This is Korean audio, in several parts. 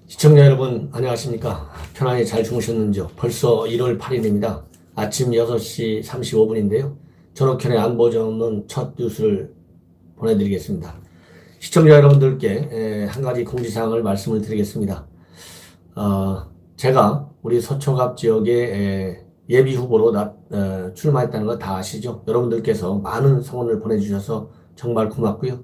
시청자 여러분 안녕하십니까? 편안히 잘 주무셨는지요? 벌써 1월 8일입니다. 아침 6시 35분인데요. 전옥현의 안보전문 첫 뉴스를 보내드리겠습니다. 시청자 여러분들께 한 가지 공지사항을 말씀을 드리겠습니다. 제가 우리 서초갑 지역에 예비 후보로 출마했다는 거 다 아시죠? 여러분들께서 많은 성원을 보내주셔서 정말 고맙고요.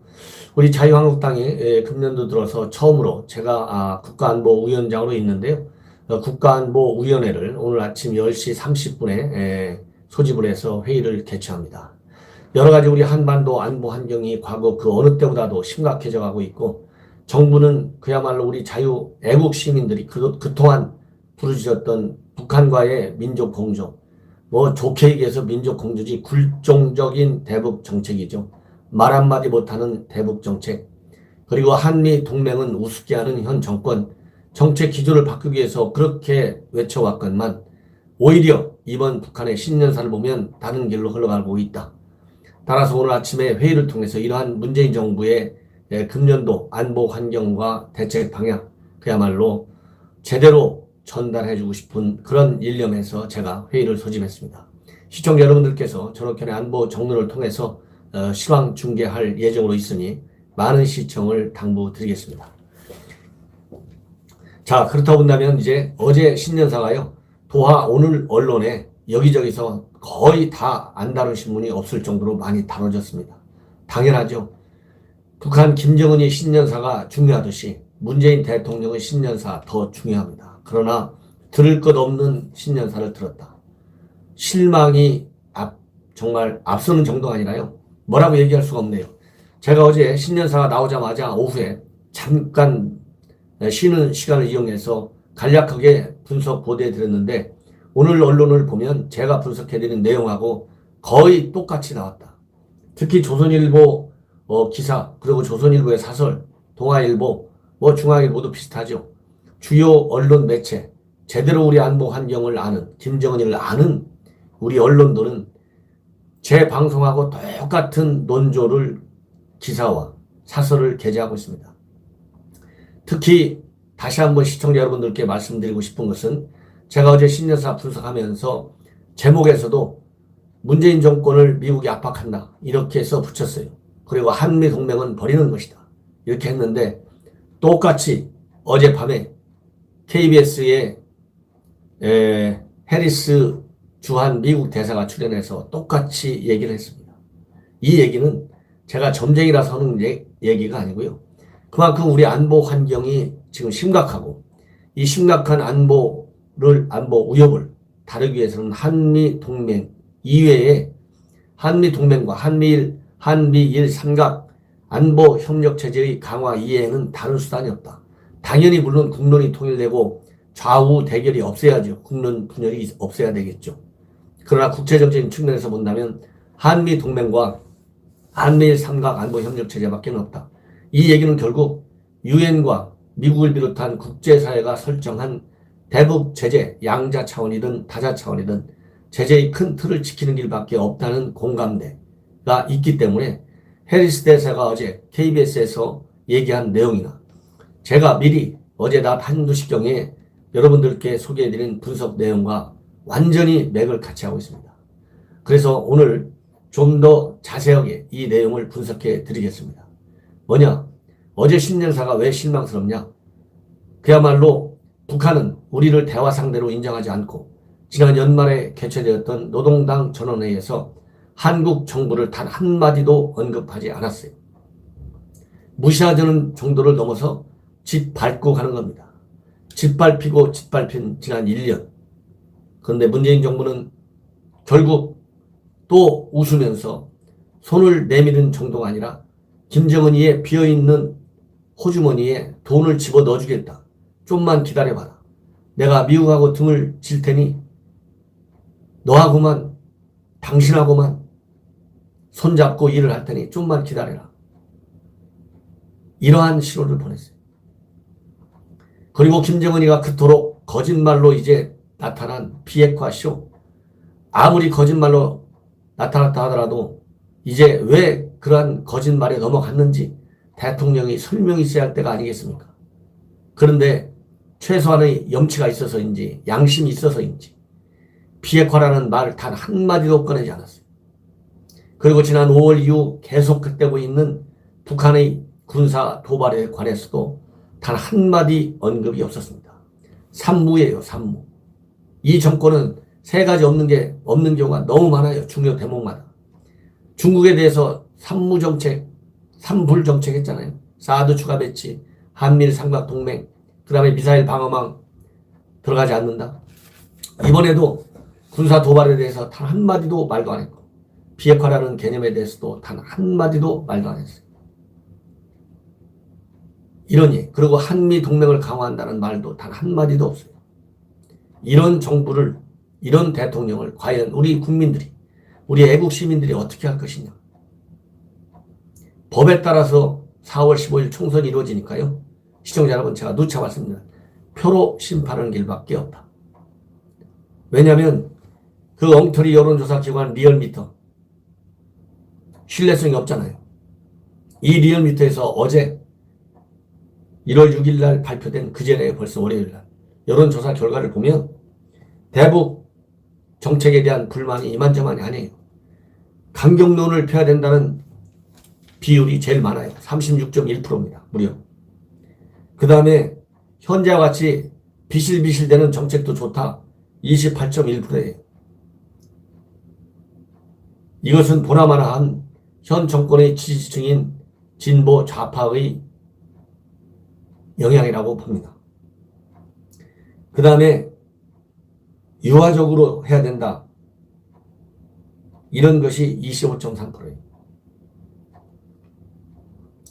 우리 자유한국당이 금년도 들어서 처음으로 제가 국가안보위원장으로 있는데요. 국가안보위원회를 오늘 아침 10시 30분에 소집을 해서 회의를 개최합니다. 여러 가지 우리 한반도 안보 환경이 과거 그 어느 때보다도 심각해져 가고 있고, 정부는 그야말로 우리 자유 애국 시민들이 그동안 부르짖었던 북한과의 민족 공조, 좋게 얘기해서 민족 공조지 굴종적인 대북 정책이죠. 말 한마디 못하는 대북 정책, 그리고 한미 동맹은 우습게 하는 현 정권, 정책 기조를 바꾸기 위해서 그렇게 외쳐왔건만 오히려 이번 북한의 신년사를 보면 다른 길로 흘러가고 있다. 따라서 오늘 아침에 회의를 통해서 이러한 문재인 정부의 금년도 안보 환경과 대책 방향, 그야말로 제대로 전달해주고 싶은 그런 일념에서 제가 회의를 소집했습니다. 시청자 여러분들께서 전옥현의 안보 정론을 통해서 시황 중계할 예정으로 있으니 많은 시청을 당부드리겠습니다. 자, 그렇다고 본다면 이제 어제 신년사가요, 도하 오늘 언론에 여기저기서 거의 다 안 다룬 신문이 없을 정도로 많이 다뤄졌습니다. 당연하죠. 북한 김정은이 신년사가 중요하듯이 문재인 대통령의 신년사 더 중요합니다. 그러나 들을 것 없는 신년사를 들었다. 실망이 정말 앞서는 정도가 아니라요, 뭐라고 얘기할 수가 없네요. 제가 어제 신년사가 나오자마자 오후에 잠깐 쉬는 시간을 이용해서 간략하게 분석 보도해드렸는데, 오늘 언론을 보면 제가 분석해드린 내용하고 거의 똑같이 나왔다. 특히 조선일보 기사, 그리고 조선일보의 사설, 동아일보, 중앙일보도 비슷하죠. 주요 언론 매체, 제대로 우리 안보 환경을 아는, 김정은이를 아는 우리 언론들은 제 방송하고 똑같은 논조를, 기사와 사설을 게재하고 있습니다. 특히 다시 한번 시청자 여러분들께 말씀드리고 싶은 것은, 제가 어제 신년사 분석하면서 제목에서도 문재인 정권을 미국이 압박한다 이렇게 해서 붙였어요. 그리고 한미 동맹은 버리는 것이다 이렇게 했는데, 똑같이 어젯밤에 KBS에 해리스 주한 미국 대사가 출연해서 똑같이 얘기를 했습니다. 이 얘기는 제가 점쟁이라서 하는 얘기가 아니고요. 그만큼 우리 안보 환경이 지금 심각하고, 이 심각한 안보 위협을 다루기 위해서는 한미 동맹 이외에 한미 동맹과 한미일 삼각 안보 협력 체제의 강화 이외에는 다른 수단이 없다. 당연히 물론 국론이 통일되고 좌우 대결이 없어야죠. 국론 분열이 없어야 되겠죠. 그러나 국제정적인 측면에서 본다면 한미 동맹과 한미일 삼각 안보 협력 체제밖에 없다. 이 얘기는 결국 유엔과 미국을 비롯한 국제사회가 설정한 대북 제재, 양자 차원이든 다자 차원이든 제재의 큰 틀을 지키는 길밖에 없다는 공감대가 있기 때문에 해리스 대사가 어제 KBS에서 얘기한 내용이나 제가 미리 어제 낮 1-2시경에 여러분들께 소개해드린 분석 내용과 완전히 맥을 같이 하고 있습니다. 그래서 오늘 좀 더 자세하게 이 내용을 분석해 드리겠습니다. 뭐냐? 어제 신년사가 왜 실망스럽냐? 그야말로 북한은 우리를 대화 상대로 인정하지 않고 지난 연말에 개최되었던 노동당 전원회의에서 한국 정부를 단 한마디도 언급하지 않았어요. 무시하자는 정도를 넘어서 짓밟고 가는 겁니다. 짓밟히고 짓밟힌 지난 1년. 그런데 문재인 정부는 결국 또 웃으면서 손을 내미는 정도가 아니라 김정은이의 비어있는 호주머니에 돈을 집어 넣어주겠다. 좀만 기다려봐라. 내가 미국하고 등을 질 테니 너하고만, 당신하고만 손잡고 일을 할 테니 좀만 기다려라. 이러한 신호를 보냈어요. 그리고 김정은이가 그토록 거짓말로 이제 나타난 비핵화 쇼, 아무리 거짓말로 나타났다 하더라도 이제 왜 그러한 거짓말에 넘어갔는지 대통령이 설명이 있어야 할 때가 아니겠습니까? 그런데 최소한의 염치가 있어서인지 양심이 있어서인지 비핵화라는 말을 단 한마디도 꺼내지 않았어요. 그리고 지난 5월 이후 계속되고 있는 북한의 군사 도발에 관해서도 단 한마디 언급이 없었습니다. 산무예요, 산무. 이 정권은 세 가지 없는 경우가 너무 많아요. 중요 대목마다. 중국에 대해서 산무정책, 산불정책 했잖아요. 사드 추가 배치, 한미일 삼각 동맹, 그 다음에 미사일 방어망 들어가지 않는다. 이번에도 군사 도발에 대해서 단 한마디도 말도 안 했고, 비핵화라는 개념에 대해서도 단 한마디도 말도 안 했어요. 이러니, 그리고 한미 동맹을 강화한다는 말도 단 한마디도 없어요. 이런 정부를, 이런 대통령을 과연 우리 국민들이, 우리 애국 시민들이 어떻게 할 것이냐. 법에 따라서 4월 15일 총선이 이루어지니까요. 시청자 여러분, 제가 누차 말씀드립니다. 표로 심판하는 길밖에 없다. 왜냐하면 그 엉터리 여론조사 기관 리얼미터 신뢰성이 없잖아요. 이 리얼미터에서 어제 1월 6일 날 발표된 그제네요. 벌써 월요일 날. 여론조사 결과를 보면 대북 정책에 대한 불만이 이만저만이 아니에요. 강경론을 펴야 된다는 비율이 제일 많아요. 36.1%입니다. 무려. 그 다음에 현재와 같이 비실비실대는 정책도 좋다. 28.1%예요. 이것은 보나마나한 현 정권의 지지층인 진보 좌파의 영향이라고 봅니다. 그 다음에 유화적으로 해야 된다. 이런 것이 25.3%예요.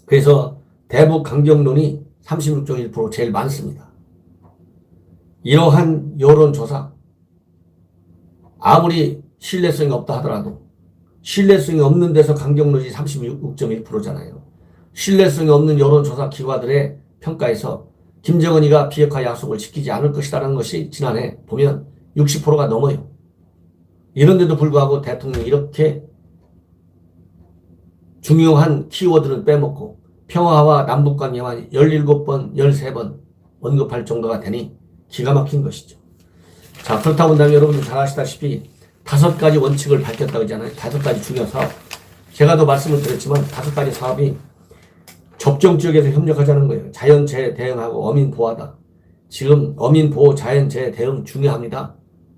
그래서 대북 강경론이 36.1% 제일 많습니다. 이러한 여론조사, 아무리 신뢰성이 없다 하더라도 신뢰성이 없는 데서 강경론이 36.1%잖아요. 신뢰성이 없는 여론조사 기관들의 평가에서 김정은이가 비핵화 약속을 지키지 않을 것이라는 것이 지난해 보면 60%가 넘어요. 이런데도 불구하고 대통령이 이렇게 중요한 키워드는 빼먹고 평화와 남북관계만 17번, 13번 언급할 정도가 되니 기가 막힌 것이죠. 자, 그렇다고 한다면 여러분들 잘 아시다시피 5가지 원칙을 밝혔다고 하잖아요. 5가지 중요한 사업. 제가 더 말씀을 드렸지만 5가지 사업이 접경 지역에서 협력하자는 거예요. 자연재해 대응하고 어민 보호하다. 지금 어민 보호, 자연재해 대응 중요합니다.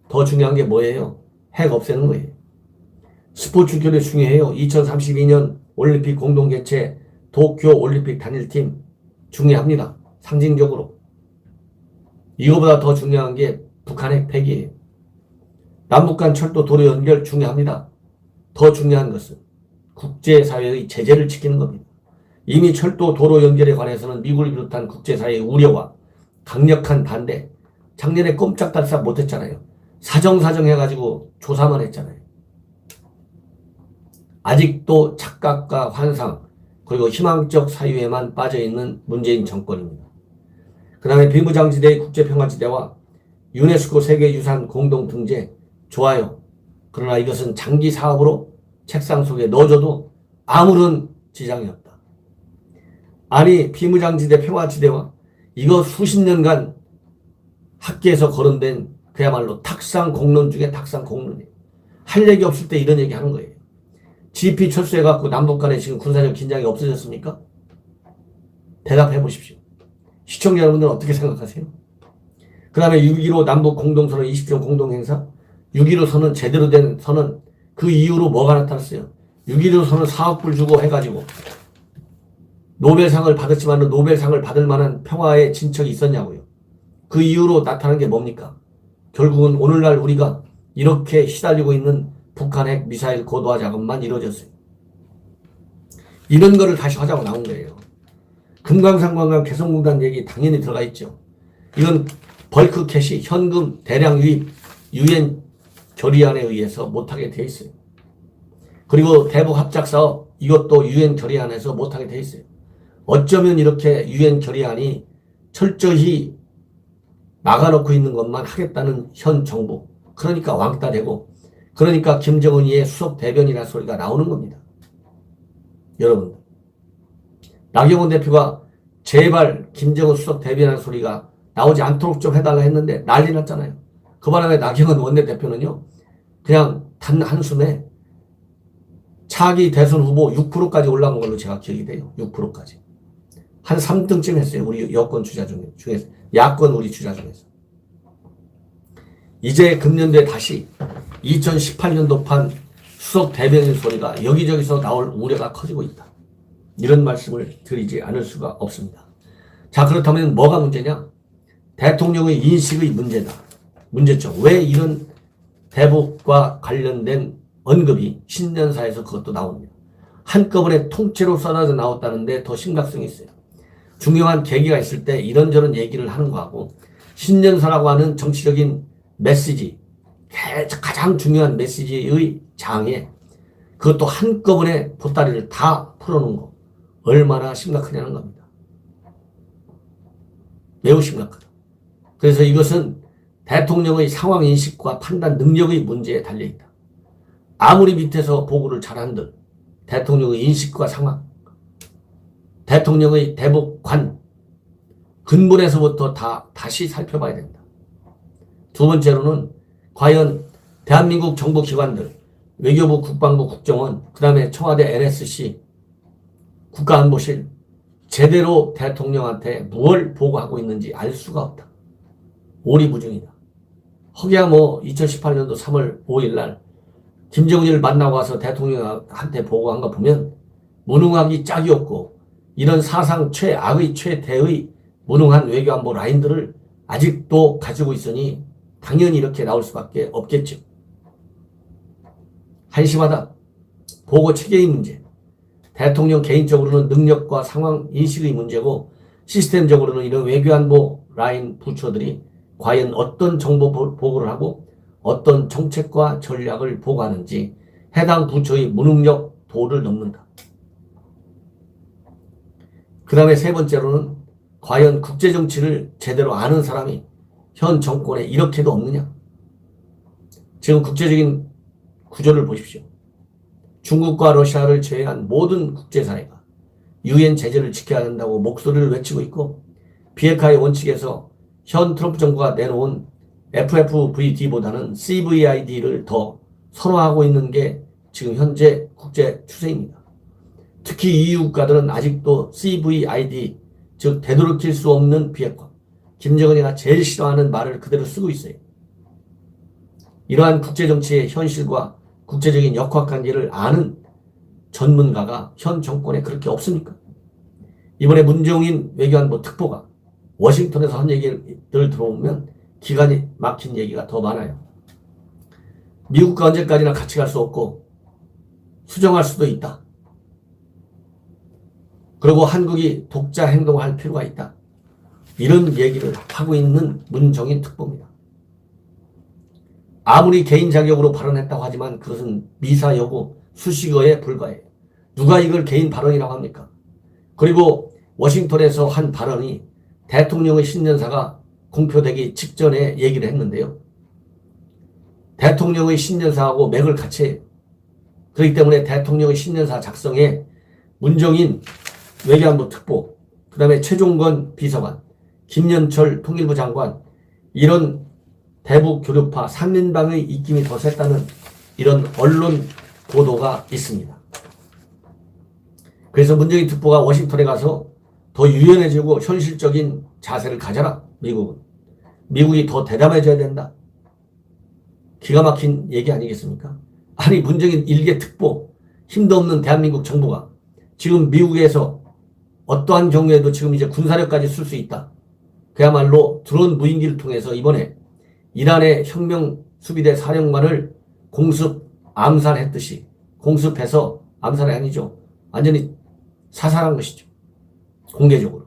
더 중요한 게 뭐예요? 핵 없애는 거예요. 스포츠 교류 중요해요. 2032년 올림픽 공동 개최 도쿄 올림픽 단일팀 중요합니다. 상징적으로. 이거보다 더 중요한 게 북한의 폐기예요. 남북간 철도 도로 연결 중요합니다. 더 중요한 것은 국제사회의 제재를 지키는 겁니다. 이미 철도 도로 연결에 관해서는 미국을 비롯한 국제사회의 우려와 강력한 반대, 작년에 꼼짝달싹 못했잖아요. 사정사정 해가지고 조사만 했잖아요. 아직도 착각과 환상, 그리고 희망적 사유에만 빠져있는 문재인 정권입니다. 그 다음에 비무장지대의 국제평화지대와 유네스코 세계유산 공동등재 좋아요. 그러나 이것은 장기 사업으로 책상 속에 넣어줘도 아무런 지장이 없다. 아니 비무장지대 평화지대와 이거 수십 년간 학계에서 거론된 그야말로 탁상 공론 중에 탁상 공론이에요. 할 얘기 없을 때 이런 얘기 하는 거예요. GP 철수해갖고 남북 간에 지금 군사적 긴장이 없어졌습니까? 대답해 보십시오. 시청자 여러분들은 어떻게 생각하세요? 그 다음에 6.15 남북 공동선언 20조 공동행사 6.15 선언 제대로 된 선언 그 이후로 뭐가 나타났어요? 6.15 선언 4억 불 주고 해가지고 노벨상을 받았지만 노벨상을 받을 만한 평화의 진척이 있었냐고요. 그 이후로 나타난 게 뭡니까? 결국은 오늘날 우리가 이렇게 시달리고 있는 북한 핵 미사일 고도화 작업만 이루어졌어요. 이런 거를 다시 하자고 나온 거예요. 금강산 관광 개성공단 얘기 당연히 들어가 있죠. 이건 벌크 캐시 현금 대량 유입 유엔 결의안에 의해서 못하게 돼 있어요. 그리고 대북 합작사업 이것도 유엔 결의안에서 못하게 돼 있어요. 어쩌면 이렇게 유엔 결의안이 철저히 막아놓고 있는 것만 하겠다는 현 정부. 그러니까 왕따 되고 그러니까 김정은이의 수석 대변이라는 소리가 나오는 겁니다. 여러분, 나경원 대표가 제발 김정은 수석 대변이라는 소리가 나오지 않도록 좀 해달라 했는데 난리 났잖아요. 그 바람에 나경원 원내대표는요, 그냥 단 한숨에 차기 대선 후보 6%까지 올라간 걸로 제가 기억이 돼요. 6%까지. 한 3등쯤 했어요. 우리 여권 주자 중에서. 야권 우리 주자 중에서. 이제 금년도에 다시 2018년도판 수석 대변인 소리가 여기저기서 나올 우려가 커지고 있다. 이런 말씀을 드리지 않을 수가 없습니다. 자, 그렇다면 뭐가 문제냐? 대통령의 인식의 문제다. 문제점. 왜 이런 대북과 관련된 언급이 신년사에서 그것도 나옵니다. 한꺼번에 통째로 쏟아져 나왔다는데 더 심각성이 있어요. 중요한 계기가 있을 때 이런저런 얘기를 하는 거하고 신년사라고 하는 정치적인 메시지, 가장 중요한 메시지의 장에 그것도 한꺼번에 보따리를 다 풀어놓은 거 얼마나 심각하냐는 겁니다. 매우 심각하다. 그래서 이것은 대통령의 상황인식과 판단 능력의 문제에 달려있다. 아무리 밑에서 보고를 잘한들 대통령의 인식과 상황, 대통령의 대북관 근본에서부터 다시 살펴봐야 된다. 두 번째로는 과연 대한민국 정부기관들, 외교부, 국방부, 국정원, 그 다음에 청와대 NSC, 국가안보실 제대로 대통령한테 무엇을 보고하고 있는지 알 수가 없다. 오리무중이다. 허기야 2018년도 3월 5일 날 김정은을 만나고 와서 대통령한테 보고한 거 보면 무능하기 짝이 없고 이런 사상 최악의 최대의 무능한 외교안보 라인들을 아직도 가지고 있으니 당연히 이렇게 나올 수밖에 없겠죠. 한심하다. 보고 체계의 문제. 대통령 개인적으로는 능력과 상황 인식의 문제고 시스템적으로는 이런 외교안보 라인 부처들이 과연 어떤 정보 보고를 하고 어떤 정책과 전략을 보고하는지 해당 부처의 무능력 도를 넘는다. 그 다음에 세 번째로는 과연 국제정치를 제대로 아는 사람이 현 정권에 이렇게도 없느냐? 지금 국제적인 구조를 보십시오. 중국과 러시아를 제외한 모든 국제사회가 유엔 제재를 지켜야 한다고 목소리를 외치고 있고 비핵화의 원칙에서 현 트럼프 정부가 내놓은 FFVD보다는 CVID를 더 선호하고 있는 게 지금 현재 국제 추세입니다. 특히 EU 국가들은 아직도 CVID, 즉 되돌이킬 수 없는 비핵화, 김정은이가 제일 싫어하는 말을 그대로 쓰고 있어요. 이러한 국제정치의 현실과 국제적인 역학관계를 아는 전문가가 현 정권에 그렇게 없습니까? 이번에 문종인 외교안보 특보가 워싱턴에서 한 얘기를 들어보면 기간이 막힌 얘기가 더 많아요. 미국과 언제까지나 같이 갈 수 없고 수정할 수도 있다. 그리고 한국이 독자 행동할 필요가 있다. 이런 얘기를 하고 있는 문종인 특보입니다. 아무리 개인 자격으로 발언했다고 하지만 그것은 미사 여부 수식어에 불과해요. 누가 이걸 개인 발언이라고 합니까? 그리고 워싱턴에서 한 발언이 대통령의 신년사가 공표되기 직전에 얘기를 했는데요. 대통령의 신년사하고 맥을 같이 해요. 그렇기 때문에 대통령의 신년사 작성에 문종인 외교안보 특보, 그 다음에 최종건 비서관, 김연철 통일부 장관 이런 대북 교류파 3인방의 입김이 더 셌다는 이런 언론 보도가 있습니다. 그래서 문정인 특보가 워싱턴에 가서 더 유연해지고 현실적인 자세를 가져라. 미국이 더 대담해져야 된다. 기가 막힌 얘기 아니겠습니까? 아니 문정인 일개 특보, 힘도 없는 대한민국 정부가 지금 미국에서 어떠한 경우에도 지금 이제 군사력까지 쓸 수 있다. 그야말로 드론 무인기를 통해서 이번에 이란의 혁명 수비대 사령관을 공습 암살했듯이 공습해서 암살이 아니죠. 완전히 사살한 것이죠. 공개적으로.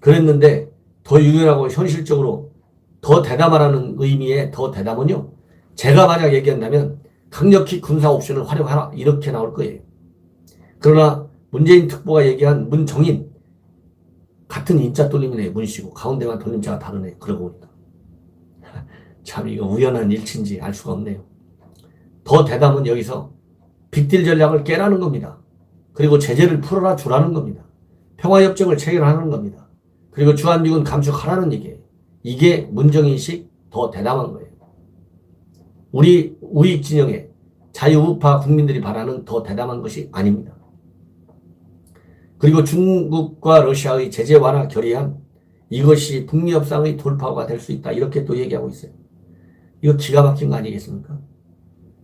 그랬는데 더 유연하고 현실적으로 더 대담하라는 의미의 더 대담은요. 제가 만약 얘기한다면 강력히 군사 옵션을 활용하라 이렇게 나올 거예요. 그러나 문재인 특보가 얘기한 문정인 같은 인자 돌림이네. 문씨고 가운데만 돌림자가 다르네. 그러고 보니까 참 이거 우연한 일치인지 알 수가 없네요. 더 대담은 여기서 빅딜 전략을 깨라는 겁니다. 그리고 제재를 풀어라 주라는 겁니다. 평화협정을 체결하는 겁니다. 그리고 주한미군 감축하라는 얘기예요. 이게 문정인식 더 대담한 거예요. 우리 우익 진영의 자유우파 국민들이 바라는 더 대담한 것이 아닙니다. 그리고 중국과 러시아의 제재 완화 결의안, 이것이 북미 협상의 돌파구가 될 수 있다. 이렇게 또 얘기하고 있어요. 이거 기가 막힌 거 아니겠습니까?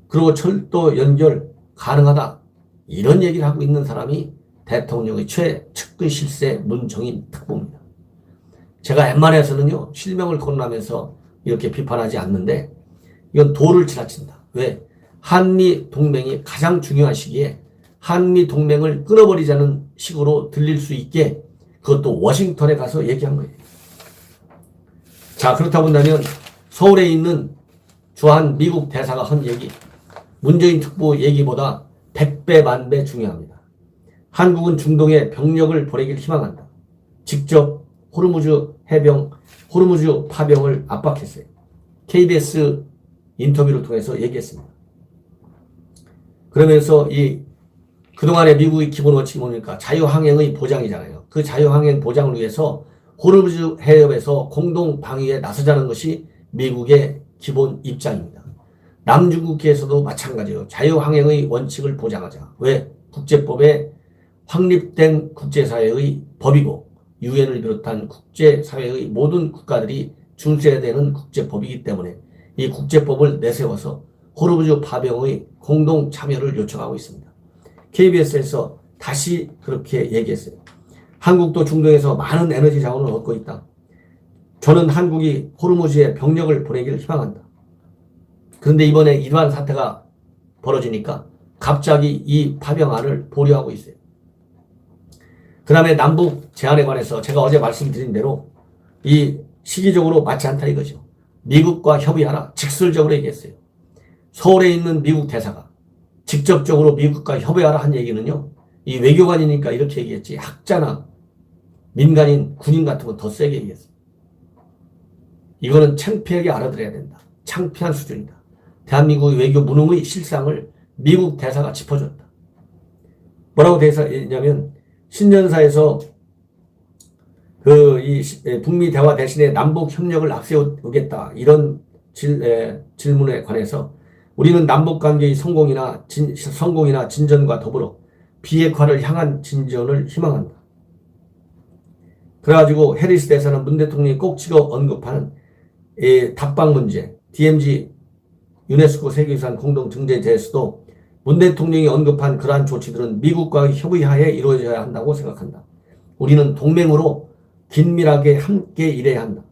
그리고 철도 연결 가능하다. 이런 얘기를 하고 있는 사람이 대통령의 최측근 실세 문정인 특보입니다. 제가 웬만해서는요, 실명을 거론하면서 이렇게 비판하지 않는데, 이건 도를 지나친다. 왜? 한미 동맹이 가장 중요한 시기에 한미 동맹을 끊어버리자는 식으로 들릴 수 있게 그것도 워싱턴에 가서 얘기한 거예요. 자, 그렇다 본다면 서울에 있는 주한 미국 대사가 한 얘기, 문재인 특보 얘기보다 100배 만배 중요합니다. 한국은 중동에 병력을 보내길 희망한다. 직접 호르무즈 파병을 압박했어요. KBS 인터뷰를 통해서 얘기했습니다. 그러면서 그동안에 미국의 기본 원칙이 뭡니까? 자유항행의 보장이잖아요. 그 자유항행 보장을 위해서 호르무즈 해협에서 공동 방위에 나서자는 것이 미국의 기본 입장입니다. 남중국해에서도 마찬가지예요. 자유항행의 원칙을 보장하자. 왜? 국제법에 확립된 국제사회의 법이고 유엔을 비롯한 국제사회의 모든 국가들이 준수해야 되는 국제법이기 때문에 이 국제법을 내세워서 호르무즈 파병의 공동 참여를 요청하고 있습니다. KBS에서 다시 그렇게 얘기했어요. 한국도 중동에서 많은 에너지 자원을 얻고 있다. 저는 한국이 호르무즈에 병력을 보내기를 희망한다. 그런데 이번에 이러한 사태가 벌어지니까 갑자기 이 파병안을 보류하고 있어요. 그 다음에 남북 제안에 관해서 제가 어제 말씀드린 대로 이 시기적으로 맞지 않다 이거죠. 미국과 협의하라. 직설적으로 얘기했어요. 서울에 있는 미국 대사가 직접적으로 미국과 협의하라 한 얘기는요. 이 외교관이니까 이렇게 얘기했지. 학자나 민간인, 군인 같은 거 더 세게 얘기했어요. 이거는 창피하게 알아들어야 된다. 창피한 수준이다. 대한민국의 외교 무능의 실상을 미국 대사가 짚어줬다. 뭐라고 대사했냐면 신년사에서 북미 대화 대신에 남북 협력을 앞세우겠다. 이런 질문에 관해서 우리는 남북 관계의 성공이나 진전과 더불어 비핵화를 향한 진전을 희망한다. 그래가지고 해리스 대사는 문 대통령이 꼭 찍어 언급하는 답방 문제, DMZ 유네스코 세계유산 공동증재제에서도 문 대통령이 언급한 그러한 조치들은 미국과의 협의하에 이루어져야 한다고 생각한다. 우리는 동맹으로 긴밀하게 함께 일해야 한다.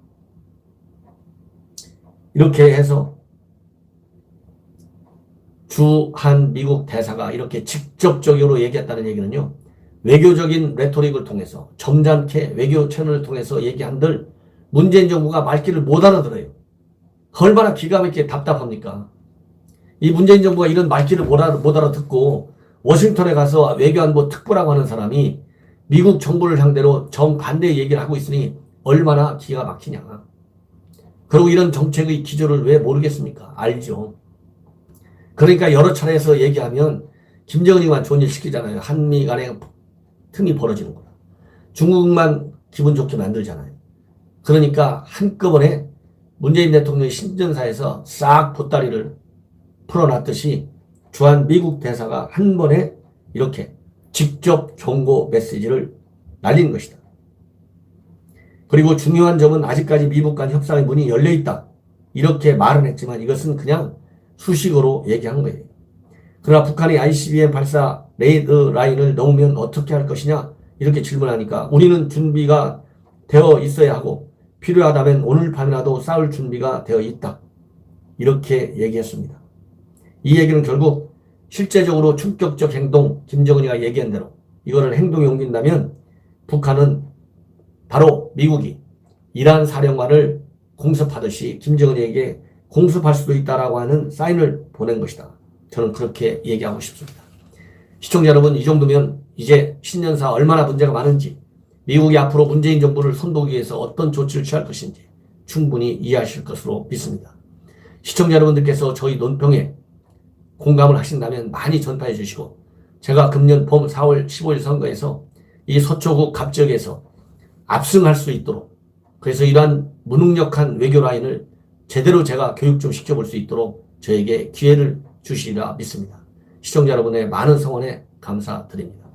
이렇게 해서 주한 미국 대사가 이렇게 직접적으로 얘기했다는 얘기는요. 외교적인 레토릭을 통해서 점잖게 외교 채널을 통해서 얘기한들 문재인 정부가 말귀를 못 알아들어요. 얼마나 기가 막히게 답답합니까? 이 문재인 정부가 이런 말귀를 못 알아듣고 워싱턴에 가서 외교안보 특보라고 하는 사람이 미국 정부를 상대로 정반대의 얘기를 하고 있으니 얼마나 기가 막히냐. 그리고 이런 정책의 기조를 왜 모르겠습니까? 알죠. 그러니까 여러 차례에서 얘기하면 김정은이만 좋은 일 시키잖아요. 한미 간에 틈이 벌어지는 거다. 중국만 기분 좋게 만들잖아요. 그러니까 한꺼번에 문재인 대통령의 신년사에서 싹 보따리를 풀어놨듯이 주한 미국 대사가 한 번에 이렇게 직접 경고 메시지를 날린 것이다. 그리고 중요한 점은 아직까지 미국 간 협상의 문이 열려있다. 이렇게 말은 했지만 이것은 그냥 수식어로 얘기한 거예요. 그러나 북한이 ICBM 발사 레이드 라인을 넘으면 어떻게 할 것이냐 이렇게 질문하니까 우리는 준비가 되어 있어야 하고 필요하다면 오늘 밤이라도 싸울 준비가 되어 있다. 이렇게 얘기했습니다. 이 얘기는 결국 실제적으로 충격적 행동, 김정은이가 얘기한 대로 이거를 행동에 옮긴다면 북한은 바로 미국이 이란 사령관을 공습하듯이 김정은에게 공습할 수도 있다라고 하는 사인을 보낸 것이다. 저는 그렇게 얘기하고 싶습니다. 시청자 여러분, 이 정도면 이제 신년사 얼마나 문제가 많은지, 미국이 앞으로 문재인 정부를 손보기 위해서 어떤 조치를 취할 것인지 충분히 이해하실 것으로 믿습니다. 시청자 여러분들께서 저희 논평에 공감을 하신다면 많이 전파해 주시고 제가 금년 봄 4월 15일 선거에서 이 서초구 갑지역에서 압승할 수 있도록 그래서 이러한 무능력한 외교 라인을 제대로 제가 교육 좀 시켜볼 수 있도록 저에게 기회를 주시리라 믿습니다. 시청자 여러분의 많은 성원에 감사드립니다.